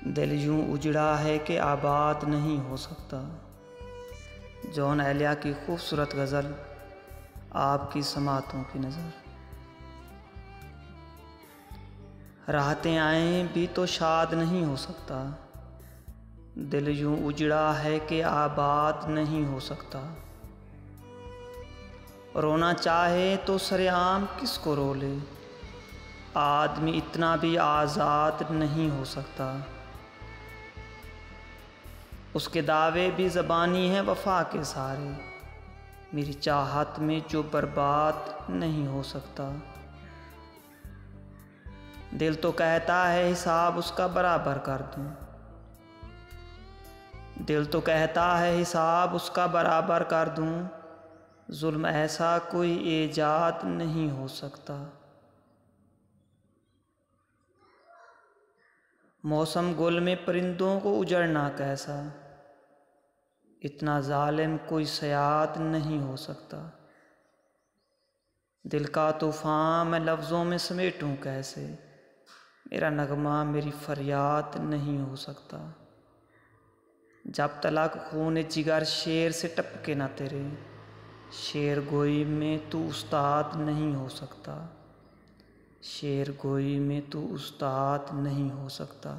दिल यूं उजड़ा है कि आबाद नहीं हो सकता। जॉन एलिया की खूबसूरत गज़ल, आपकी समातों की नज़र। राहतें आएं भी तो शाद नहीं हो सकता। दिल यूं उजड़ा है कि आबाद नहीं हो सकता। रोना चाहे तो सरेआम किसको रो ले, आदमी इतना भी आज़ाद नहीं हो सकता। उसके दावे भी ज़बानी हैं वफ़ा के सारे, मेरी चाहत में जो बर्बाद नहीं हो सकता। दिल तो कहता है हिसाब उसका बराबर कर दूं, दिल तो कहता है हिसाब उसका बराबर कर दूं। जुल्म ऐसा कोई ईजाद नहीं हो सकता। मौसम गुल में परिंदों को उजड़ना कैसा, इतना जालिम कोई सयाद नहीं हो सकता। दिल का तूफ़ान मैं लफ्ज़ों में समेटूं कैसे, मेरा नगमा मेरी फरियाद नहीं हो सकता। जब तलक खून जिगर शेर से टपके ना तेरे, शेर गोई में तू उस्ताद नहीं हो सकता। शेर गोई में तू उस्ताद नहीं हो सकता।